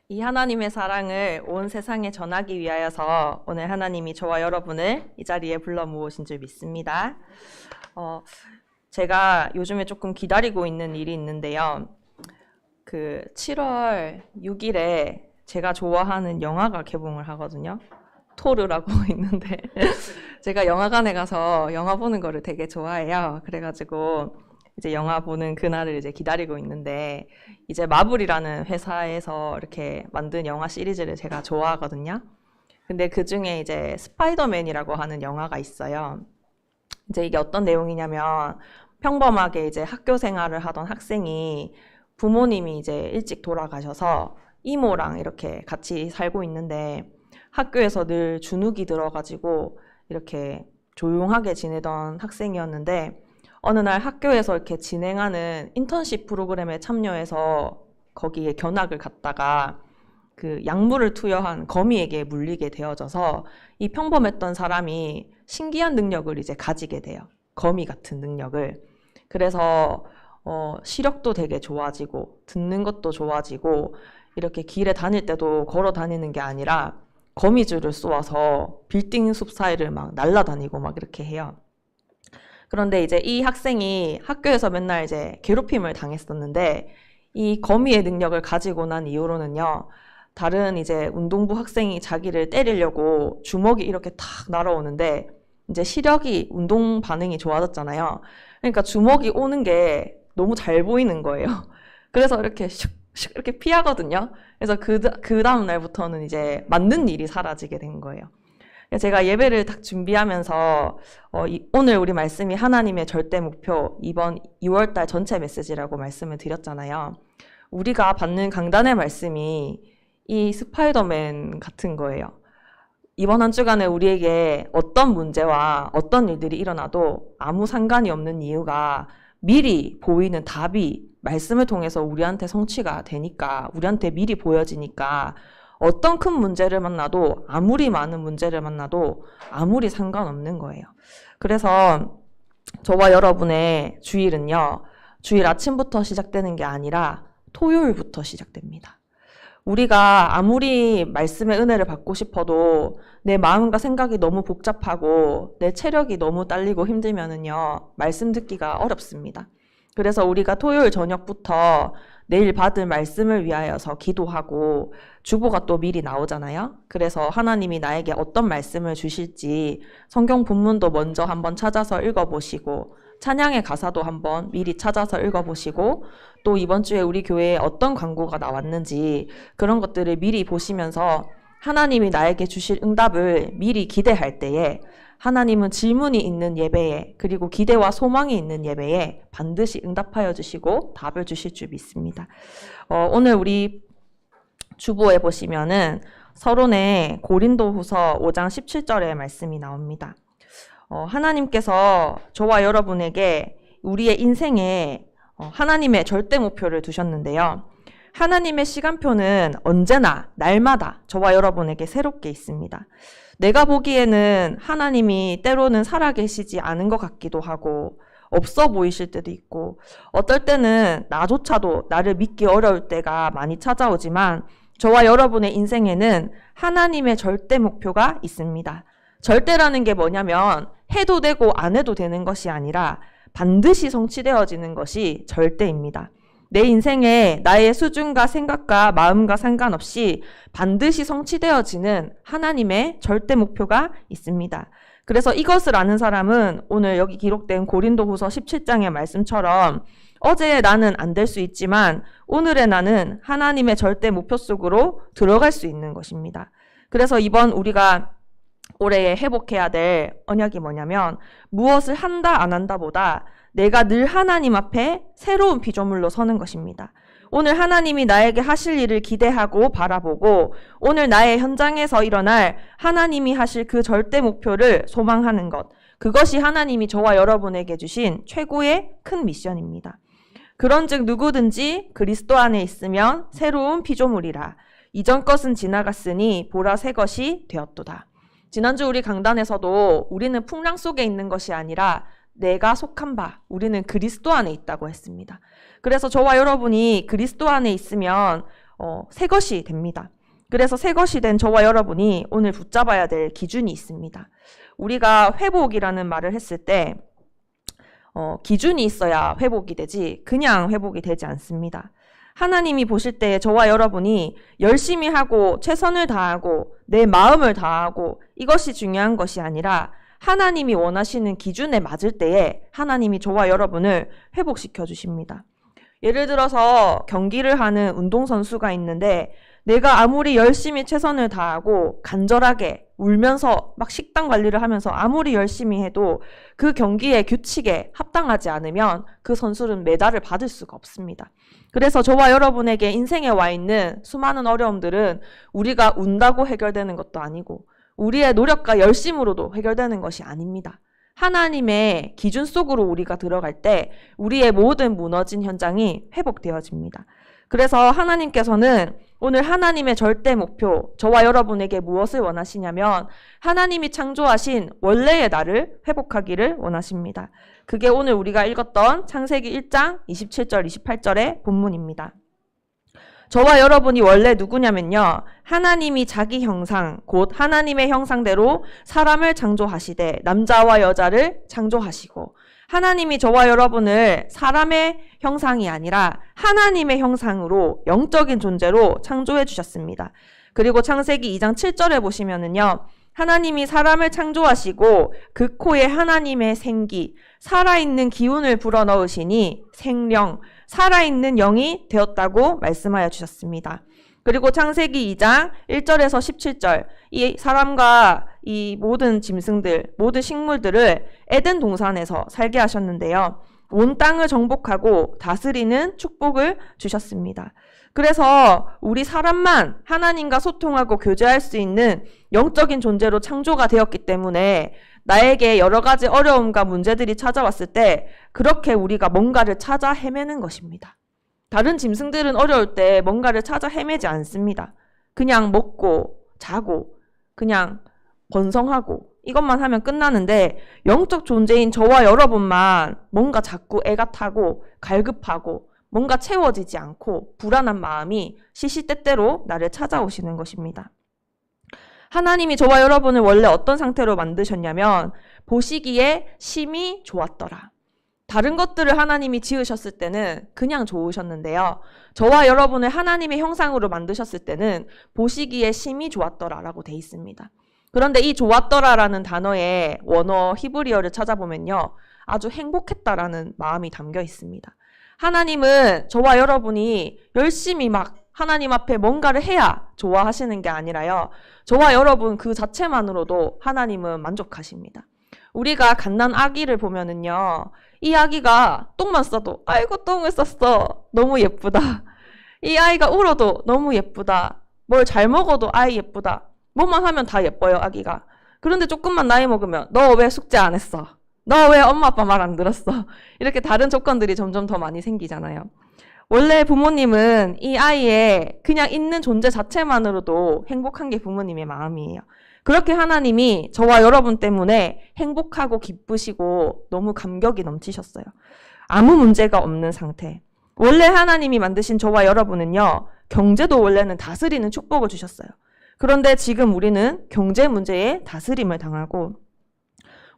이 하나님의 사랑을 온 세상에 전하기 위하여서 오늘 하나님이 저와 여러분을 이 자리에 불러 모으신 줄 믿습니다. 제가 요즘에 조금 기다리고 있는 일이 있는데요. 7월 6일에 제가 좋아하는 영화가 개봉을 하거든요. 토르라고 있는데 제가 영화관에 가서 영화 보는 거를 되게 좋아해요. 그래가지고 이제 영화 보는 그날을 이제 기다리고 있는데, 이제 마블이라는 회사에서 이렇게 만든 영화 시리즈를 제가 좋아하거든요. 근데 그 중에 이제 스파이더맨이라고 하는 영화가 있어요. 이제 이게 어떤 내용이냐면, 평범하게 이제 학교 생활을 하던 학생이 부모님이 이제 일찍 돌아가셔서 이모랑 이렇게 같이 살고 있는데, 학교에서 늘 주눅이 들어가지고 이렇게 조용하게 지내던 학생이었는데, 어느 날 학교에서 이렇게 진행하는 인턴십 프로그램에 참여해서 거기에 견학을 갔다가 그 약물을 투여한 거미에게 물리게 되어져서 이 평범했던 사람이 신기한 능력을 이제 가지게 돼요. 거미 같은 능력을. 그래서 시력도 되게 좋아지고 듣는 것도 좋아지고, 이렇게 길에 다닐 때도 걸어 다니는 게 아니라 거미줄을 쏘아서 빌딩 숲 사이를 막 날아다니고 막 이렇게 해요. 그런데 이제 이 학생이 학교에서 맨날 이제 괴롭힘을 당했었는데, 이 거미의 능력을 가지고 난 이후로는요, 다른 이제 운동부 학생이 자기를 때리려고 주먹이 이렇게 탁 날아오는데, 이제 시력이 운동 반응이 좋아졌잖아요. 그러니까 주먹이 오는 게 너무 잘 보이는 거예요. 그래서 이렇게 슉슉 이렇게 피하거든요. 그래서 그 다음 날부터는 이제 맞는 일이 사라지게 된 거예요. 제가 예배를 딱 준비하면서 오늘 우리 말씀이 하나님의 절대 목표, 이번 2월달 전체 메시지라고 말씀을 드렸잖아요. 우리가 받는 강단의 말씀이 이 스파이더맨 같은 거예요. 이번 한 주간에 우리에게 어떤 문제와 어떤 일들이 일어나도 아무 상관이 없는 이유가 미리 보이는 답이 말씀을 통해서 우리한테 성취가 되니까, 우리한테 미리 보여지니까 어떤 큰 문제를 만나도, 아무리 많은 문제를 만나도 아무리 상관없는 거예요. 그래서 저와 여러분의 주일은요, 주일 아침부터 시작되는 게 아니라 토요일부터 시작됩니다. 우리가 아무리 말씀의 은혜를 받고 싶어도 내 마음과 생각이 너무 복잡하고 내 체력이 너무 딸리고 힘들면은요, 말씀 듣기가 어렵습니다. 그래서 우리가 토요일 저녁부터 내일 받을 말씀을 위하여서 기도하고, 주보가 또 미리 나오잖아요. 그래서 하나님이 나에게 어떤 말씀을 주실지 성경 본문도 먼저 한번 찾아서 읽어보시고, 찬양의 가사도 한번 미리 찾아서 읽어보시고, 또 이번 주에 우리 교회에 어떤 광고가 나왔는지 그런 것들을 미리 보시면서 하나님이 나에게 주실 응답을 미리 기대할 때에, 하나님은 질문이 있는 예배에, 그리고 기대와 소망이 있는 예배에 반드시 응답하여 주시고 답을 주실 줄 믿습니다. 오늘 우리 주보에 보시면은 서론에 고린도후서 5장 17절의 말씀이 나옵니다. 하나님께서 저와 여러분에게 우리의 인생에 하나님의 절대 목표를 두셨는데요. 하나님의 시간표는 언제나 날마다 저와 여러분에게 새롭게 있습니다. 내가 보기에는 하나님이 때로는 살아계시지 않은 것 같기도 하고, 없어 보이실 때도 있고, 어떨 때는 나조차도 나를 믿기 어려울 때가 많이 찾아오지만, 저와 여러분의 인생에는 하나님의 절대 목표가 있습니다. 절대라는 게 뭐냐면 해도 되고 안 해도 되는 것이 아니라 반드시 성취되어지는 것이 절대입니다. 내 인생에 나의 수준과 생각과 마음과 상관없이 반드시 성취되어지는 하나님의 절대 목표가 있습니다. 그래서 이것을 아는 사람은 오늘 여기 기록된 고린도후서 17장의 말씀처럼 어제의 나는 안 될 수 있지만 오늘의 나는 하나님의 절대 목표 속으로 들어갈 수 있는 것입니다. 그래서 이번 우리가 올해 회복해야 될 언약이 뭐냐면, 무엇을 한다 안 한다 보다 내가 늘 하나님 앞에 새로운 피조물로 서는 것입니다. 오늘 하나님이 나에게 하실 일을 기대하고 바라보고, 오늘 나의 현장에서 일어날 하나님이 하실 그 절대 목표를 소망하는 것, 그것이 하나님이 저와 여러분에게 주신 최고의 큰 미션입니다. 그런즉 누구든지 그리스도 안에 있으면 새로운 피조물이라. 이전 것은 지나갔으니 보라 새 것이 되었도다. 지난주 우리 강단에서도 우리는 풍랑 속에 있는 것이 아니라 내가 속한 바, 우리는 그리스도 안에 있다고 했습니다. 그래서 저와 여러분이 그리스도 안에 있으면 새 것이 됩니다. 그래서 새 것이 된 저와 여러분이 오늘 붙잡아야 될 기준이 있습니다. 우리가 회복이라는 말을 했을 때 기준이 있어야 회복이 되지 그냥 회복이 되지 않습니다. 하나님이 보실 때 저와 여러분이 열심히 하고 최선을 다하고 내 마음을 다하고 이것이 중요한 것이 아니라 하나님이 원하시는 기준에 맞을 때에 하나님이 저와 여러분을 회복시켜 주십니다. 예를 들어서 경기를 하는 운동선수가 있는데 내가 아무리 열심히 최선을 다하고 간절하게 울면서 막 식단 관리를 하면서 아무리 열심히 해도 그 경기의 규칙에 합당하지 않으면 그 선수는 메달을 받을 수가 없습니다. 그래서 저와 여러분에게 인생에 와 있는 수많은 어려움들은 우리가 운다고 해결되는 것도 아니고 우리의 노력과 열심으로도 해결되는 것이 아닙니다. 하나님의 기준 속으로 우리가 들어갈 때 우리의 모든 무너진 현장이 회복되어집니다. 그래서 하나님께서는 오늘 하나님의 절대 목표, 저와 여러분에게 무엇을 원하시냐면 하나님이 창조하신 원래의 나를 회복하기를 원하십니다. 그게 오늘 우리가 읽었던 창세기 1장 27절, 28절의 본문입니다. 저와 여러분이 원래 누구냐면요. 하나님이 자기 형상, 곧 하나님의 형상대로 사람을 창조하시되 남자와 여자를 창조하시고 하나님이 저와 여러분을 사람의 형상이 아니라 하나님의 형상으로 영적인 존재로 창조해 주셨습니다. 그리고 창세기 2장 7절에 보시면은요. 하나님이 사람을 창조하시고 그 코에 하나님의 생기, 살아있는 기운을 불어넣으시니 생령, 살아있는 영이 되었다고 말씀하여 주셨습니다. 그리고 창세기 2장 1절에서 17절, 이 사람과 이 모든 짐승들, 모든 식물들을 에덴 동산에서 살게 하셨는데요. 온 땅을 정복하고 다스리는 축복을 주셨습니다. 그래서 우리 사람만 하나님과 소통하고 교제할 수 있는 영적인 존재로 창조가 되었기 때문에 나에게 여러 가지 어려움과 문제들이 찾아왔을 때 그렇게 우리가 뭔가를 찾아 헤매는 것입니다. 다른 짐승들은 어려울 때 뭔가를 찾아 헤매지 않습니다. 그냥 먹고 자고 그냥 번성하고 이것만 하면 끝나는데 영적 존재인 저와 여러분만 뭔가 자꾸 애가 타고 갈급하고 뭔가 채워지지 않고 불안한 마음이 시시때때로 나를 찾아오시는 것입니다. 하나님이 저와 여러분을 원래 어떤 상태로 만드셨냐면 보시기에 심히 좋았더라. 다른 것들을 하나님이 지으셨을 때는 그냥 좋으셨는데요. 저와 여러분을 하나님의 형상으로 만드셨을 때는 보시기에 심히 좋았더라라고 돼 있습니다. 그런데 이 좋았더라라는 단어의 원어 히브리어를 찾아보면요. 아주 행복했다라는 마음이 담겨 있습니다. 하나님은 저와 여러분이 열심히 막 하나님 앞에 뭔가를 해야 좋아하시는 게 아니라요. 저와 여러분 그 자체만으로도 하나님은 만족하십니다. 우리가 갓난 아기를 보면은요. 이 아기가 똥만 싸도 아이고 똥을 쌌어. 너무 예쁘다. 이 아이가 울어도 너무 예쁘다. 뭘 잘 먹어도 아이 예쁘다. 뭐만 하면 다 예뻐요, 아기가. 그런데 조금만 나이 먹으면 너 왜 숙제 안 했어? 너 왜 엄마 아빠 말 안 들었어? 이렇게 다른 조건들이 점점 더 많이 생기잖아요. 원래 부모님은 이 아이의 그냥 있는 존재 자체만으로도 행복한 게 부모님의 마음이에요. 그렇게 하나님이 저와 여러분 때문에 행복하고 기쁘시고 너무 감격이 넘치셨어요. 아무 문제가 없는 상태. 원래 하나님이 만드신 저와 여러분은요. 경제도 원래는 다스리는 축복을 주셨어요. 그런데 지금 우리는 경제 문제에 다스림을 당하고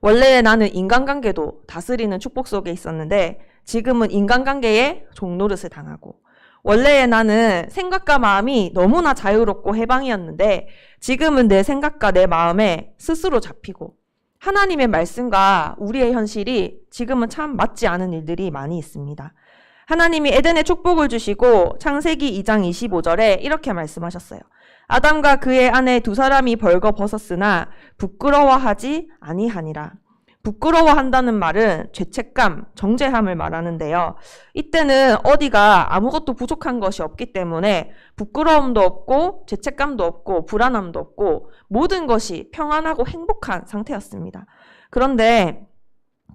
원래 나는 인간관계도 다스리는 축복 속에 있었는데 지금은 인간관계에 종노릇을 당하고 원래의 나는 생각과 마음이 너무나 자유롭고 해방이었는데 지금은 내 생각과 내 마음에 스스로 잡히고 하나님의 말씀과 우리의 현실이 지금은 참 맞지 않은 일들이 많이 있습니다. 하나님이 에덴에 축복을 주시고 창세기 2장 25절에 이렇게 말씀하셨어요. 아담과 그의 아내 두 사람이 벌거벗었으나 부끄러워하지 아니하니라. 부끄러워한다는 말은 죄책감, 정죄함을 말하는데요. 이때는 어디가 아무것도 부족한 것이 없기 때문에 부끄러움도 없고 죄책감도 없고 불안함도 없고 모든 것이 평안하고 행복한 상태였습니다. 그런데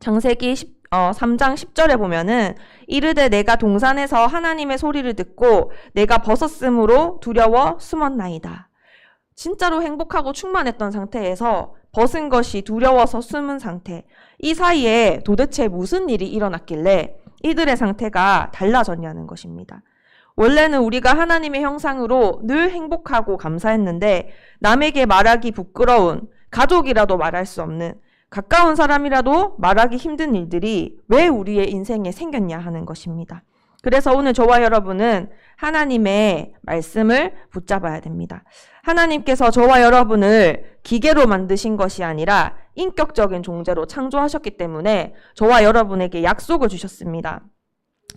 창세기 3장 10절에 보면은 이르되 내가 동산에서 하나님의 소리를 듣고 내가 벗었으므로 두려워 숨었나이다. 진짜로 행복하고 충만했던 상태에서 벗은 것이 두려워서 숨은 상태. 이 사이에 도대체 무슨 일이 일어났길래 이들의 상태가 달라졌냐는 것입니다. 원래는 우리가 하나님의 형상으로 늘 행복하고 감사했는데 남에게 말하기 부끄러운, 가족이라도 말할 수 없는, 가까운 사람이라도 말하기 힘든 일들이 왜 우리의 인생에 생겼냐 하는 것입니다. 그래서 오늘 저와 여러분은 하나님의 말씀을 붙잡아야 됩니다. 하나님께서 저와 여러분을 기계로 만드신 것이 아니라 인격적인 존재로 창조하셨기 때문에 저와 여러분에게 약속을 주셨습니다.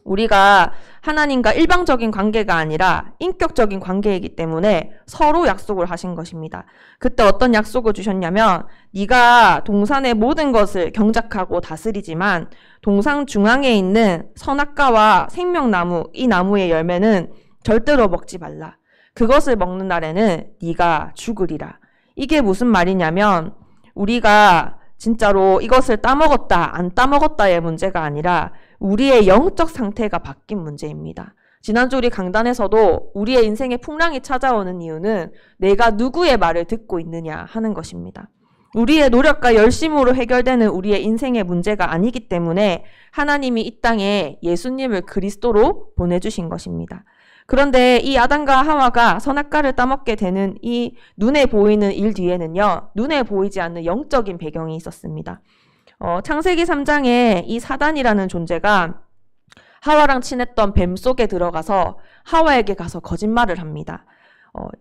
우리가 하나님과 일방적인 관계가 아니라 인격적인 관계이기 때문에 서로 약속을 하신 것입니다. 그때 어떤 약속을 주셨냐면 네가 동산의 모든 것을 경작하고 다스리지만 동산 중앙에 있는 선악과와 생명나무, 이 나무의 열매는 절대로 먹지 말라. 그것을 먹는 날에는 네가 죽으리라. 이게 무슨 말이냐면 우리가 진짜로 이것을 따먹었다, 안 따먹었다의 문제가 아니라 우리의 영적 상태가 바뀐 문제입니다. 지난주 우리 강단에서도 우리의 인생에 풍랑이 찾아오는 이유는 내가 누구의 말을 듣고 있느냐 하는 것입니다. 우리의 노력과 열심으로 해결되는 우리의 인생의 문제가 아니기 때문에 하나님이 이 땅에 예수님을 그리스도로 보내주신 것입니다. 그런데 이 아담과 하와가 선악과를 따먹게 되는 이 눈에 보이는 일 뒤에는요, 눈에 보이지 않는 영적인 배경이 있었습니다. 창세기 3장에 이 사단이라는 존재가 하와랑 친했던 뱀 속에 들어가서 하와에게 가서 거짓말을 합니다.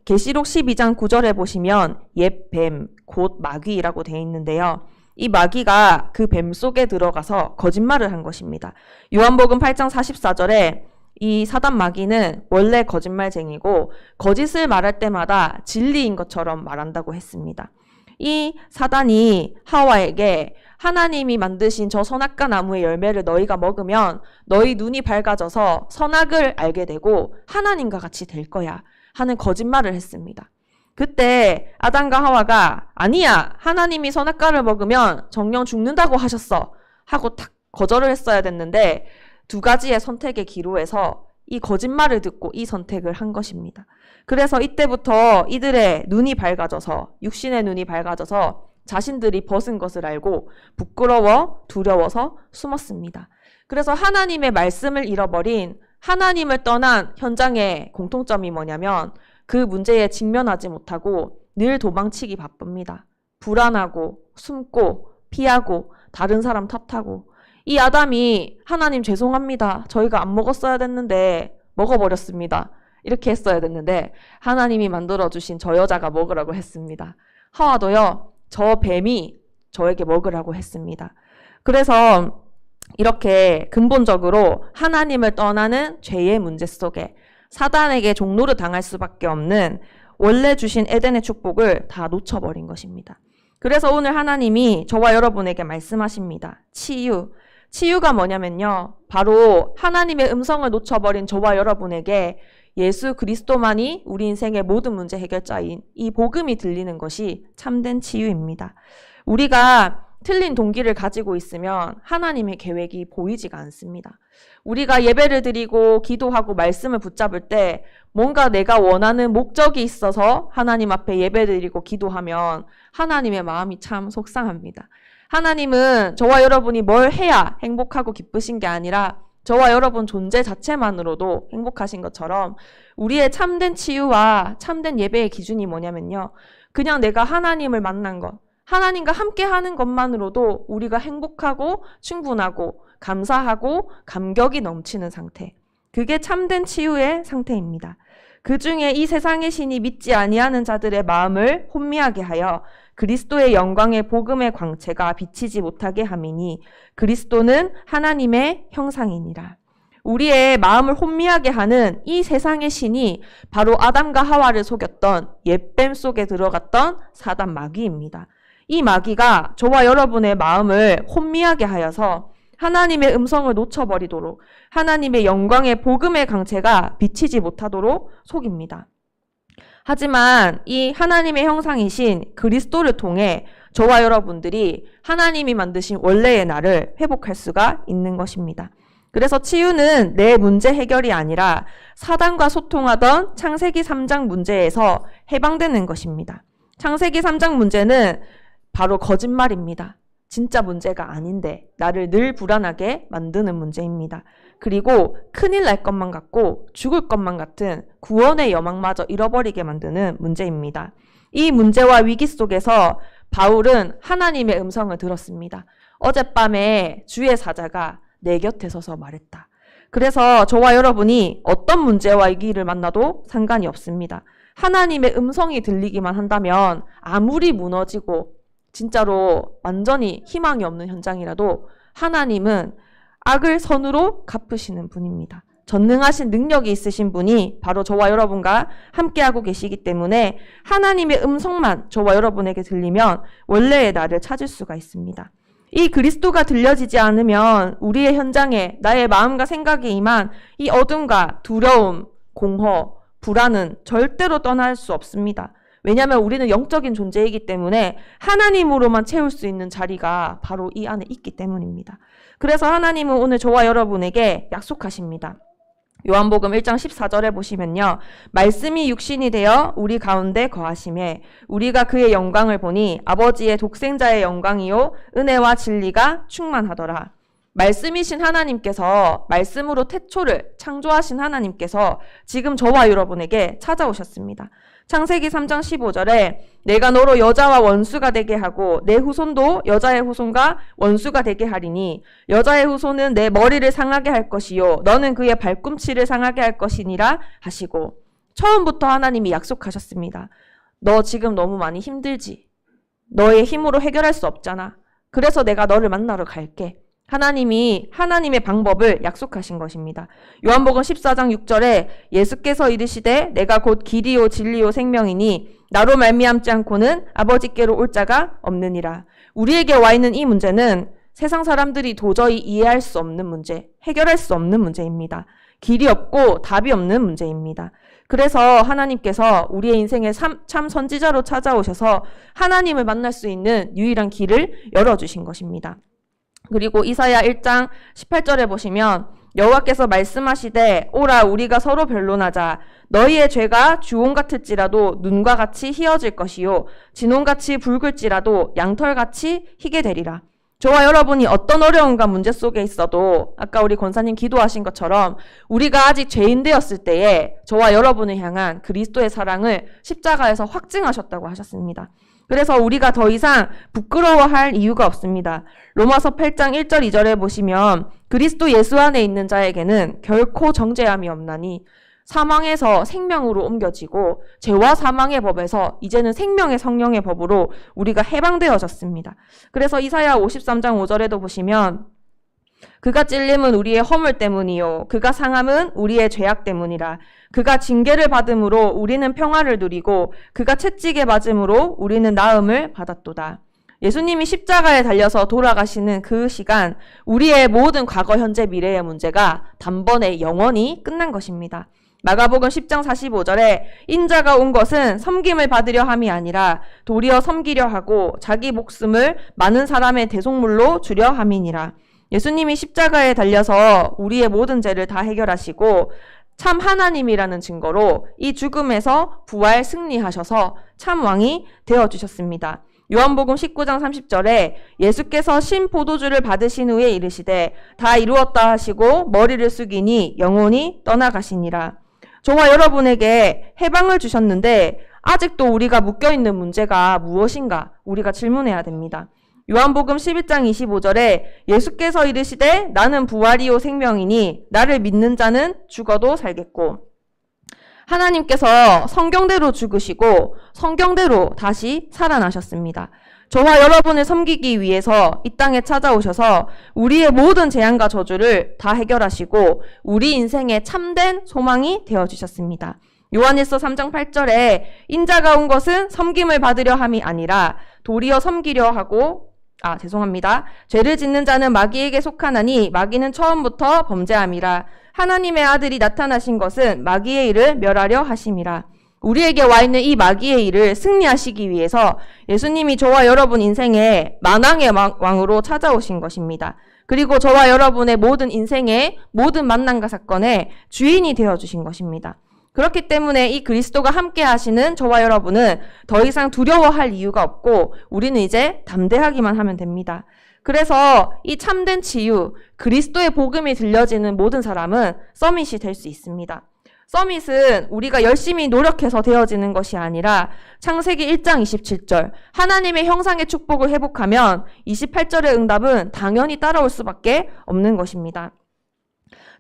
계시록 12장 9절에 보시면 옛 뱀, 곧 마귀라고 되어 있는데요. 이 마귀가 그 뱀 속에 들어가서 거짓말을 한 것입니다. 요한복음 8장 44절에 이 사단 마귀는 원래 거짓말쟁이고 거짓을 말할 때마다 진리인 것처럼 말한다고 했습니다. 이 사단이 하와에게 하나님이 만드신 저 선악과 나무의 열매를 너희가 먹으면 너희 눈이 밝아져서 선악을 알게 되고 하나님과 같이 될 거야 하는 거짓말을 했습니다. 그때 아담과 하와가 아니야, 하나님이 선악과를 먹으면 정령 죽는다고 하셨어 하고 탁 거절을 했어야 됐는데 두 가지의 선택의 기로에서 이 거짓말을 듣고 이 선택을 한 것입니다. 그래서 이때부터 이들의 눈이 밝아져서, 육신의 눈이 밝아져서 자신들이 벗은 것을 알고 부끄러워 두려워서 숨었습니다. 그래서 하나님의 말씀을 잃어버린, 하나님을 떠난 현장의 공통점이 뭐냐면 그 문제에 직면하지 못하고 늘 도망치기 바쁩니다. 불안하고 숨고 피하고 다른 사람 탓하고. 이 아담이 하나님 죄송합니다. 저희가 안 먹었어야 됐는데 먹어버렸습니다. 이렇게 했어야 됐는데 하나님이 만들어주신 저 여자가 먹으라고 했습니다. 하와도요, 저 뱀이 저에게 먹으라고 했습니다. 그래서 이렇게 근본적으로 하나님을 떠나는 죄의 문제 속에 사단에게 종노를 당할 수밖에 없는 원래 주신 에덴의 축복을 다 놓쳐버린 것입니다. 그래서 오늘 하나님이 저와 여러분에게 말씀하십니다. 치유가 뭐냐면요, 바로 하나님의 음성을 놓쳐버린 저와 여러분에게 예수 그리스도만이 우리 인생의 모든 문제 해결자인 이 복음이 들리는 것이 참된 치유입니다. 우리가 틀린 동기를 가지고 있으면 하나님의 계획이 보이지가 않습니다. 우리가 예배를 드리고 기도하고 말씀을 붙잡을 때 뭔가 내가 원하는 목적이 있어서 하나님 앞에 예배드리고 기도하면 하나님의 마음이 참 속상합니다. 하나님은 저와 여러분이 뭘 해야 행복하고 기쁘신 게 아니라 저와 여러분 존재 자체만으로도 행복하신 것처럼 우리의 참된 치유와 참된 예배의 기준이 뭐냐면요, 그냥 내가 하나님을 만난 것, 하나님과 함께 하는 것만으로도 우리가 행복하고 충분하고 감사하고 감격이 넘치는 상태, 그게 참된 치유의 상태입니다. 그 중에 이 세상의 신이 믿지 아니하는 자들의 마음을 혼미하게 하여 그리스도의 영광의 복음의 광채가 비치지 못하게 함이니 그리스도는 하나님의 형상이니라. 우리의 마음을 혼미하게 하는 이 세상의 신이 바로 아담과 하와를 속였던 옛뱀 속에 들어갔던 사단 마귀입니다. 이 마귀가 저와 여러분의 마음을 혼미하게 하여서 하나님의 음성을 놓쳐버리도록, 하나님의 영광의 복음의 강체가 비치지 못하도록 속입니다. 하지만 이 하나님의 형상이신 그리스도를 통해 저와 여러분들이 하나님이 만드신 원래의 나를 회복할 수가 있는 것입니다. 그래서 치유는 내 문제 해결이 아니라 사단과 소통하던 창세기 3장 문제에서 해방되는 것입니다. 창세기 3장 문제는 바로 거짓말입니다. 진짜 문제가 아닌데 나를 늘 불안하게 만드는 문제입니다. 그리고 큰일 날 것만 같고 죽을 것만 같은 구원의 여망마저 잃어버리게 만드는 문제입니다. 이 문제와 위기 속에서 바울은 하나님의 음성을 들었습니다. 어젯밤에 주의 사자가 내 곁에 서서 말했다. 그래서 저와 여러분이 어떤 문제와 위기를 만나도 상관이 없습니다. 하나님의 음성이 들리기만 한다면 아무리 무너지고 진짜로 완전히 희망이 없는 현장이라도 하나님은 악을 선으로 갚으시는 분입니다. 전능하신 능력이 있으신 분이 바로 저와 여러분과 함께하고 계시기 때문에 하나님의 음성만 저와 여러분에게 들리면 원래의 나를 찾을 수가 있습니다. 이 그리스도가 들려지지 않으면 우리의 현장에 나의 마음과 생각에 임한 이 어둠과 두려움, 공허, 불안은 절대로 떠날 수 없습니다. 왜냐하면 우리는 영적인 존재이기 때문에 하나님으로만 채울 수 있는 자리가 바로 이 안에 있기 때문입니다. 그래서 하나님은 오늘 저와 여러분에게 약속하십니다. 요한복음 1장 14절에 보시면요. 말씀이 육신이 되어 우리 가운데 거하심에 우리가 그의 영광을 보니 아버지의 독생자의 영광이요 은혜와 진리가 충만하더라. 말씀이신 하나님께서 말씀으로 태초를 창조하신 하나님께서 지금 저와 여러분에게 찾아오셨습니다. 창세기 3장 15절에 내가 너로 여자와 원수가 되게 하고 내 후손도 여자의 후손과 원수가 되게 하리니 여자의 후손은 내 머리를 상하게 할 것이요 너는 그의 발꿈치를 상하게 할 것이니라 하시고 처음부터 하나님이 약속하셨습니다. 너 지금 너무 많이 힘들지? 너의 힘으로 해결할 수 없잖아. 그래서 내가 너를 만나러 갈게. 하나님이 하나님의 방법을 약속하신 것입니다. 요한복음 14장 6절에 예수께서 이르시되 내가 곧 길이요 진리요 생명이니 나로 말미암지 않고는 아버지께로 올 자가 없느니라. 우리에게 와 있는 이 문제는 세상 사람들이 도저히 이해할 수 없는 문제, 해결할 수 없는 문제입니다. 길이 없고 답이 없는 문제입니다. 그래서 하나님께서 우리의 인생에 참 선지자로 찾아오셔서 하나님을 만날 수 있는 유일한 길을 열어주신 것입니다. 그리고 이사야 1장 18절에 보시면 여호와께서 말씀하시되 오라 우리가 서로 변론하자. 너희의 죄가 주홍 같을지라도 눈과 같이 희어질 것이요 진홍같이 붉을지라도 양털같이 희게 되리라. 저와 여러분이 어떤 어려움과 문제 속에 있어도 아까 우리 권사님 기도하신 것처럼 우리가 아직 죄인 되었을 때에 저와 여러분을 향한 그리스도의 사랑을 십자가에서 확증하셨다고 하셨습니다. 그래서 우리가 더 이상 부끄러워할 이유가 없습니다. 로마서 8장 1절 2절에 보시면 그리스도 예수 안에 있는 자에게는 결코 정죄함이 없나니 사망에서 생명으로 옮겨지고 죄와 사망의 법에서 이제는 생명의 성령의 법으로 우리가 해방되어졌습니다. 그래서 이사야 53장 5절에도 보시면 그가 찔림은 우리의 허물 때문이요 그가 상함은 우리의 죄악 때문이라. 그가 징계를 받음으로 우리는 평화를 누리고 그가 채찍에 맞음으로 우리는 나음을 받았도다. 예수님이 십자가에 달려서 돌아가시는 그 시간 우리의 모든 과거 현재 미래의 문제가 단번에 영원히 끝난 것입니다. 마가복음 10장 45절에 인자가 온 것은 섬김을 받으려 함이 아니라 도리어 섬기려 하고 자기 목숨을 많은 사람의 대속물로 주려 함이니라. 예수님이 십자가에 달려서 우리의 모든 죄를 다 해결하시고 참 하나님이라는 증거로 이 죽음에서 부활 승리하셔서 참 왕이 되어주셨습니다. 요한복음 19장 30절에 예수께서 신 포도주를 받으신 후에 이르시되 다 이루었다 하시고 머리를 숙이니 영혼이 떠나가시니라. 저와 여러분에게 해방을 주셨는데 아직도 우리가 묶여있는 문제가 무엇인가 우리가 질문해야 됩니다. 요한복음 11장 25절에 예수께서 이르시되 나는 부활이요 생명이니 나를 믿는 자는 죽어도 살겠고 하나님께서 성경대로 죽으시고 성경대로 다시 살아나셨습니다. 저와 여러분을 섬기기 위해서 이 땅에 찾아오셔서 우리의 모든 재앙과 저주를 다 해결하시고 우리 인생의 참된 소망이 되어주셨습니다. 요한일서 3장 8절에 인자가 온 것은 섬김을 받으려 함이 아니라 도리어 섬기려 하고 죄를 짓는 자는 마귀에게 속하나니 마귀는 처음부터 범죄함이라. 하나님의 아들이 나타나신 것은 마귀의 일을 멸하려 하심이라. 우리에게 와 있는 이 마귀의 일을 승리하시기 위해서 예수님이 저와 여러분 인생에 만왕의 왕으로 찾아오신 것입니다. 그리고 저와 여러분의 모든 인생의 모든 만남과 사건의 주인이 되어주신 것입니다. 그렇기 때문에 이 그리스도가 함께 하시는 저와 여러분은 더 이상 두려워할 이유가 없고 우리는 이제 담대하기만 하면 됩니다. 그래서 이 참된 치유, 그리스도의 복음이 들려지는 모든 사람은 서밋이 될 수 있습니다. 서밋은 우리가 열심히 노력해서 되어지는 것이 아니라 창세기 1장 27절 하나님의 형상의 축복을 회복하면 28절의 응답은 당연히 따라올 수밖에 없는 것입니다.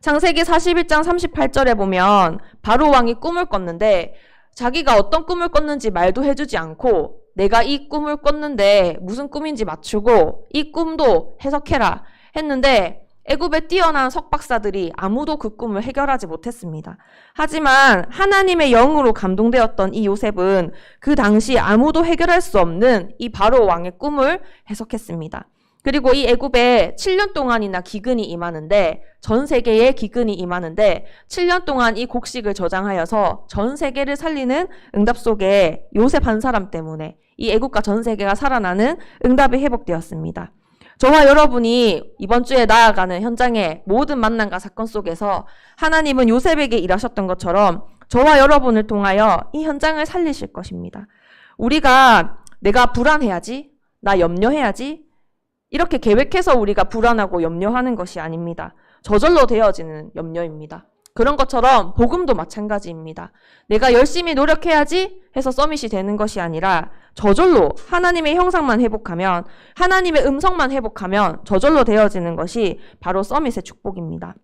창세기 41장 38절에 보면 바로 왕이 꿈을 꿨는데 자기가 어떤 꿈을 꿨는지 말도 해주지 않고 내가 이 꿈을 꿨는데 무슨 꿈인지 맞추고 이 꿈도 해석해라 했는데 애굽의 뛰어난 석박사들이 아무도 그 꿈을 해결하지 못했습니다. 하지만 하나님의 영으로 감동되었던 이 요셉은 그 당시 아무도 해결할 수 없는 이 바로 왕의 꿈을 해석했습니다. 그리고 이 애굽에 7년 동안이나 기근이 임하는데 전 세계에 기근이 임하는데 7년 동안 이 곡식을 저장하여서 전 세계를 살리는 응답 속에 요셉 한 사람 때문에 이 애굽과 전 세계가 살아나는 응답이 회복되었습니다. 저와 여러분이 이번 주에 나아가는 현장의 모든 만남과 사건 속에서 하나님은 요셉에게 일하셨던 것처럼 저와 여러분을 통하여 이 현장을 살리실 것입니다. 우리가 내가 불안해야지, 나 염려해야지 이렇게 계획해서 우리가 불안하고 염려하는 것이 아닙니다. 저절로 되어지는 염려입니다. 그런 것처럼 복음도 마찬가지입니다. 내가 열심히 노력해야지 해서 서밋이 되는 것이 아니라 저절로 하나님의 형상만 회복하면 하나님의 음성만 회복하면 저절로 되어지는 것이 바로 서밋의 축복입니다.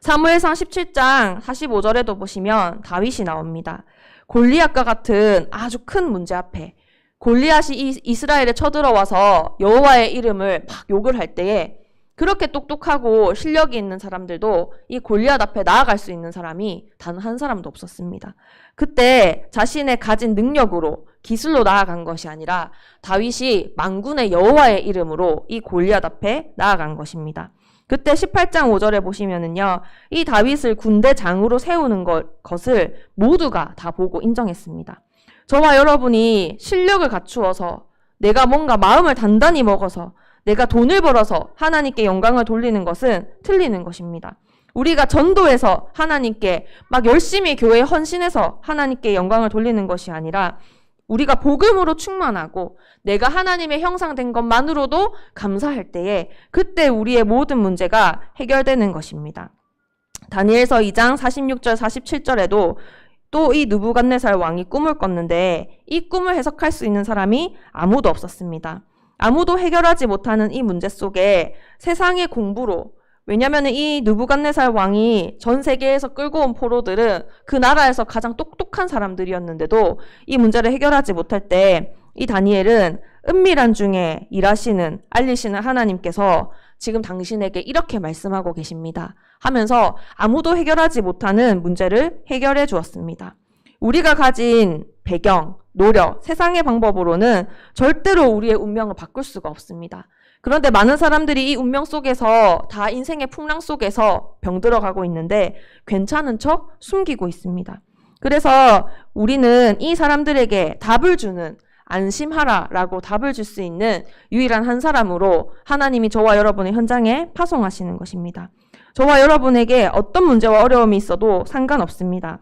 사무엘상 17장 45절에도 보시면 다윗이 나옵니다. 골리앗과 같은 아주 큰 문제 앞에 골리앗이 이스라엘에 쳐들어와서 여호와의 이름을 막 욕을 할 때에 그렇게 똑똑하고 실력이 있는 사람들도 이 골리앗 앞에 나아갈 수 있는 사람이 단 한 사람도 없었습니다. 그때 자신의 가진 능력으로 기술로 나아간 것이 아니라 다윗이 만군의 여호와의 이름으로 이 골리앗 앞에 나아간 것입니다. 그때 18장 5절에 보시면은요, 이 다윗을 군대장으로 세우는 것을 모두가 다 보고 인정했습니다. 저와 여러분이 실력을 갖추어서 내가 뭔가 마음을 단단히 먹어서 내가 돈을 벌어서 하나님께 영광을 돌리는 것은 틀리는 것입니다. 우리가 전도해서 하나님께 막 열심히 교회에 헌신해서 하나님께 영광을 돌리는 것이 아니라 우리가 복음으로 충만하고 내가 하나님의 형상된 것만으로도 감사할 때에 그때 우리의 모든 문제가 해결되는 것입니다. 다니엘서 2장 46절 47절에도 또 이 느부갓네살 왕이 꿈을 꿨는데 이 꿈을 해석할 수 있는 사람이 아무도 없었습니다. 아무도 해결하지 못하는 이 문제 속에 세상의 공부로, 왜냐하면 이 느부갓네살 왕이 전 세계에서 끌고 온 포로들은 그 나라에서 가장 똑똑한 사람들이었는데도 이 문제를 해결하지 못할 때 이 다니엘은 은밀한 중에 일하시는, 알리시는 하나님께서 지금 당신에게 이렇게 말씀하고 계십니다 하면서 아무도 해결하지 못하는 문제를 해결해 주었습니다. 우리가 가진 배경, 노력, 세상의 방법으로는 절대로 우리의 운명을 바꿀 수가 없습니다. 그런데 많은 사람들이 이 운명 속에서 다 인생의 풍랑 속에서 병들어가고 있는데 괜찮은 척 숨기고 있습니다. 그래서 우리는 이 사람들에게 답을 주는, 안심하라 라고 답을 줄 수 있는 유일한 한 사람으로 하나님이 저와 여러분의 현장에 파송하시는 것입니다. 저와 여러분에게 어떤 문제와 어려움이 있어도 상관없습니다.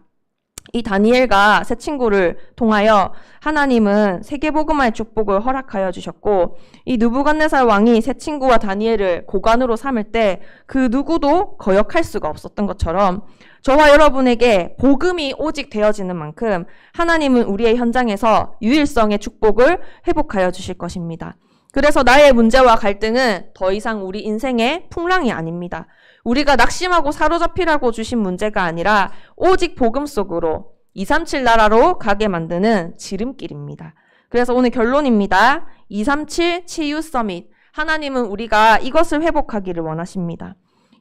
이 다니엘과 세 친구를 통하여 하나님은 세계복음화의 축복을 허락하여 주셨고 이 느부갓네살 왕이 세 친구와 다니엘을 고관으로 삼을 때 그 누구도 거역할 수가 없었던 것처럼 저와 여러분에게 복음이 오직 되어지는 만큼 하나님은 우리의 현장에서 유일성의 축복을 회복하여 주실 것입니다. 그래서 나의 문제와 갈등은 더 이상 우리 인생의 풍랑이 아닙니다. 우리가 낙심하고 사로잡히라고 주신 문제가 아니라 오직 복음 속으로 237 나라로 가게 만드는 지름길입니다. 그래서 오늘 결론입니다. 237 치유 서밋. 하나님은 우리가 이것을 회복하기를 원하십니다.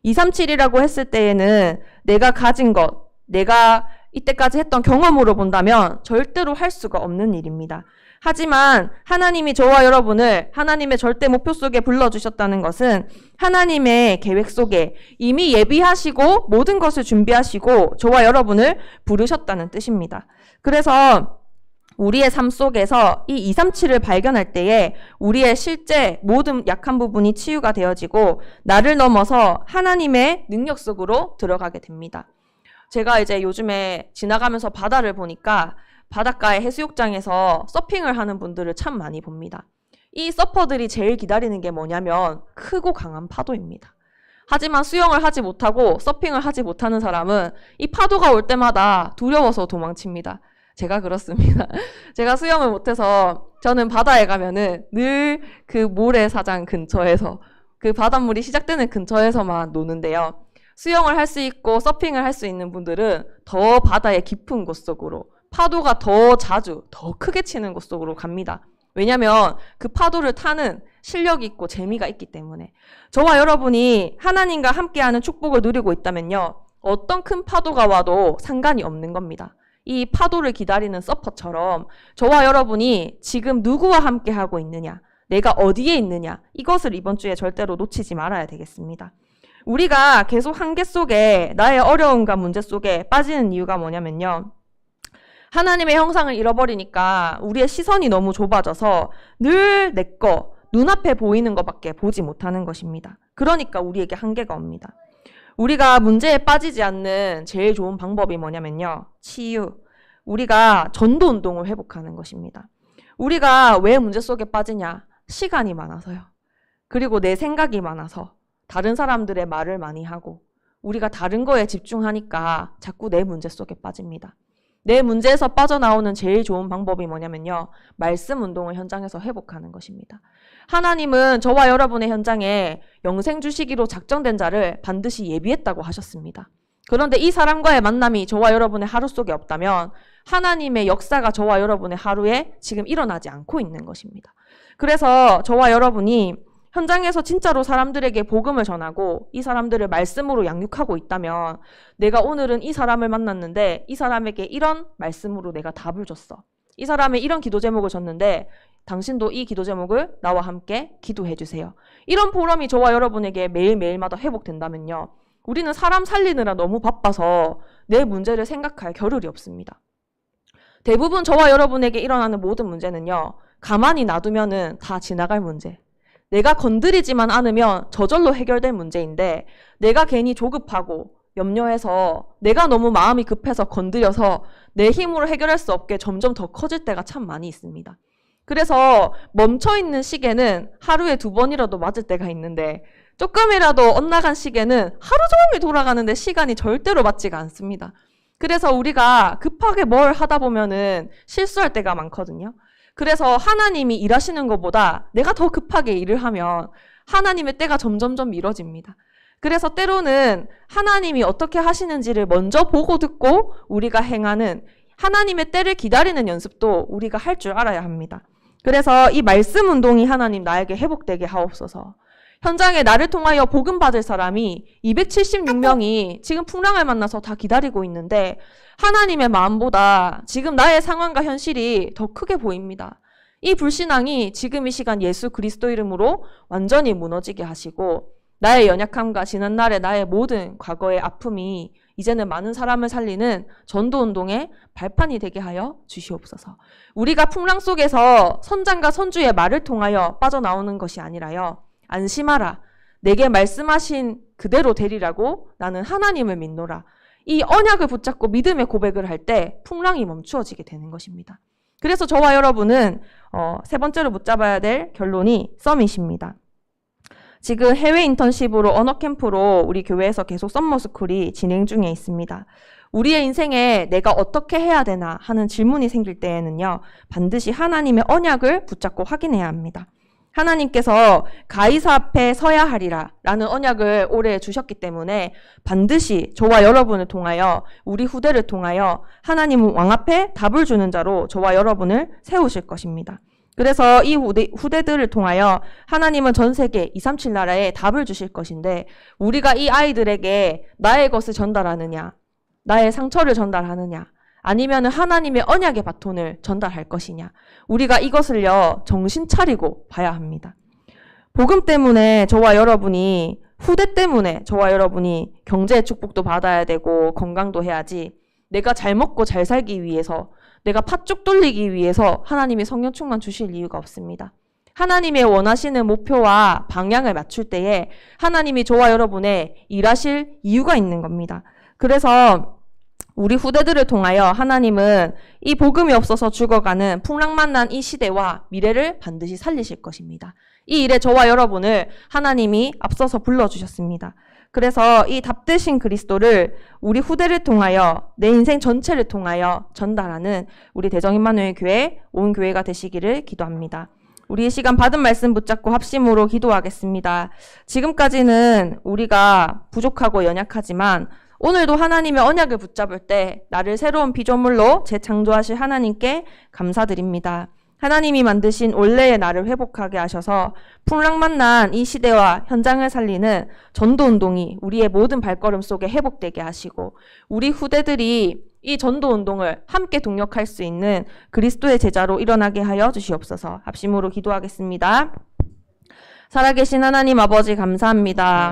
237이라고 했을 때에는 내가 가진 것, 내가 이때까지 했던 경험으로 본다면 절대로 할 수가 없는 일입니다. 하지만 하나님이 저와 여러분을 하나님의 절대 목표 속에 불러주셨다는 것은 하나님의 계획 속에 이미 예비하시고 모든 것을 준비하시고 저와 여러분을 부르셨다는 뜻입니다. 그래서 우리의 삶 속에서 이 237을 발견할 때에 우리의 실제 모든 약한 부분이 치유가 되어지고 나를 넘어서 하나님의 능력 속으로 들어가게 됩니다. 제가 이제 요즘에 지나가면서 바다를 보니까 바닷가의 해수욕장에서 서핑을 하는 분들을 참 많이 봅니다. 이 서퍼들이 제일 기다리는 게 뭐냐면 크고 강한 파도입니다. 하지만 수영을 하지 못하고 서핑을 하지 못하는 사람은 이 파도가 올 때마다 두려워서 도망칩니다. 제가 그렇습니다. 제가 수영을 못해서 저는 바다에 가면은 늘 그 모래사장 근처에서 그 바닷물이 시작되는 근처에서만 노는데요. 수영을 할 수 있고 서핑을 할 수 있는 분들은 더 바다의 깊은 곳 속으로 파도가 더 자주 더 크게 치는 곳 속으로 갑니다. 왜냐하면 그 파도를 타는 실력이 있고 재미가 있기 때문에. 저와 여러분이 하나님과 함께하는 축복을 누리고 있다면요. 어떤 큰 파도가 와도 상관이 없는 겁니다. 이 파도를 기다리는 서퍼처럼 저와 여러분이 지금 누구와 함께하고 있느냐, 내가 어디에 있느냐, 이것을 이번 주에 절대로 놓치지 말아야 되겠습니다. 우리가 계속 한계 속에 나의 어려움과 문제 속에 빠지는 이유가 뭐냐면요. 하나님의 형상을 잃어버리니까 우리의 시선이 너무 좁아져서 늘 내 거, 눈앞에 보이는 것밖에 보지 못하는 것입니다. 그러니까 우리에게 한계가 옵니다. 우리가 문제에 빠지지 않는 제일 좋은 방법이 뭐냐면요. 치유. 우리가 전도 운동을 회복하는 것입니다. 우리가 왜 문제 속에 빠지냐? 시간이 많아서요. 그리고 내 생각이 많아서 다른 사람들의 말을 많이 하고 우리가 다른 거에 집중하니까 자꾸 내 문제 속에 빠집니다. 내 문제에서 빠져나오는 제일 좋은 방법이 뭐냐면요. 말씀 운동을 현장에서 회복하는 것입니다. 하나님은 저와 여러분의 현장에 영생 주시기로 작정된 자를 반드시 예비했다고 하셨습니다. 그런데 이 사람과의 만남이 저와 여러분의 하루 속에 없다면 하나님의 역사가 저와 여러분의 하루에 지금 일어나지 않고 있는 것입니다. 그래서 저와 여러분이 현장에서 진짜로 사람들에게 복음을 전하고 이 사람들을 말씀으로 양육하고 있다면 내가 오늘은 이 사람을 만났는데 이 사람에게 이런 말씀으로 내가 답을 줬어. 이 사람의 이런 기도 제목을 줬는데 당신도 이 기도 제목을 나와 함께 기도해 주세요. 이런 보람이 저와 여러분에게 매일매일마다 회복된다면요. 우리는 사람 살리느라 너무 바빠서 내 문제를 생각할 겨를이 없습니다. 대부분 저와 여러분에게 일어나는 모든 문제는요. 가만히 놔두면은 다 지나갈 문제. 내가 건드리지만 않으면 저절로 해결될 문제인데 내가 괜히 조급하고 염려해서 내가 너무 마음이 급해서 건드려서 내 힘으로 해결할 수 없게 점점 더 커질 때가 참 많이 있습니다. 그래서 멈춰있는 시계는 하루에 2번이라도 맞을 때가 있는데 조금이라도 엇나간 시계는 하루 종일 돌아가는데 시간이 절대로 맞지가 않습니다. 그래서 우리가 급하게 뭘 하다 보면은 실수할 때가 많거든요. 그래서 하나님이 일하시는 것보다 내가 더 급하게 일을 하면 하나님의 때가 점점점 미뤄집니다. 그래서 때로는 하나님이 어떻게 하시는지를 먼저 보고 듣고 우리가 행하는 하나님의 때를 기다리는 연습도 우리가 할 줄 알아야 합니다. 그래서 이 말씀 운동이 하나님 나에게 회복되게 하옵소서. 현장에 나를 통하여 복음 받을 사람이 276명이 지금 풍랑을 만나서 다 기다리고 있는데 하나님의 마음보다 지금 나의 상황과 현실이 더 크게 보입니다. 이 불신앙이 지금 이 시간 예수 그리스도 이름으로 완전히 무너지게 하시고 나의 연약함과 지난날의 나의 모든 과거의 아픔이 이제는 많은 사람을 살리는 전도운동의 발판이 되게 하여 주시옵소서. 우리가 풍랑 속에서 선장과 선주의 말을 통하여 빠져나오는 것이 아니라요. 안심하라. 내게 말씀하신 그대로 되리라고 나는 하나님을 믿노라. 이 언약을 붙잡고 믿음의 고백을 할 때 풍랑이 멈추어지게 되는 것입니다. 그래서 저와 여러분은 세 번째로 붙잡아야 될 결론이 서밋입니다. 지금 해외 인턴십으로 언어 캠프로 우리 교회에서 계속 썸머스쿨이 진행 중에 있습니다. 우리의 인생에 내가 어떻게 해야 되나 하는 질문이 생길 때에는요. 반드시 하나님의 언약을 붙잡고 확인해야 합니다. 하나님께서 가이사 앞에 서야 하리라 라는 언약을 올해 주셨기 때문에 반드시 저와 여러분을 통하여 우리 후대를 통하여 하나님은 왕 앞에 답을 주는 자로 저와 여러분을 세우실 것입니다. 그래서 이 후대들을 통하여 하나님은 전 세계 237 나라에 답을 주실 것인데 우리가 이 아이들에게 나의 것을 전달하느냐, 나의 상처를 전달하느냐, 아니면 하나님의 언약의 바톤을 전달할 것이냐. 우리가 이것을요, 정신 차리고 봐야 합니다. 복음 때문에 저와 여러분이, 후대 때문에 저와 여러분이 경제의 축복도 받아야 되고 건강도 해야지 내가 잘 먹고 잘 살기 위해서 내가 팥죽 돌리기 위해서 하나님이 성령 충만 주실 이유가 없습니다. 하나님의 원하시는 목표와 방향을 맞출 때에 하나님이 저와 여러분의 일하실 이유가 있는 겁니다. 그래서 우리 후대들을 통하여 하나님은 이 복음이 없어서 죽어가는 풍랑만난 이 시대와 미래를 반드시 살리실 것입니다. 이 일에 저와 여러분을 하나님이 앞서서 불러주셨습니다. 그래서 이 답되신 그리스도를 우리 후대를 통하여 내 인생 전체를 통하여 전달하는 우리 대정 임마누엘 교회 온 교회가 되시기를 기도합니다. 우리 이 시간 받은 말씀 붙잡고 합심으로 기도하겠습니다. 지금까지는 우리가 부족하고 연약하지만 오늘도 하나님의 언약을 붙잡을 때 나를 새로운 피조물로 재창조하실 하나님께 감사드립니다. 하나님이 만드신 원래의 나를 회복하게 하셔서 풍랑만난 이 시대와 현장을 살리는 전도운동이 우리의 모든 발걸음 속에 회복되게 하시고 우리 후대들이 이 전도운동을 함께 동력할 수 있는 그리스도의 제자로 일어나게 하여 주시옵소서. 합심으로 기도하겠습니다. 살아계신 하나님 아버지 감사합니다.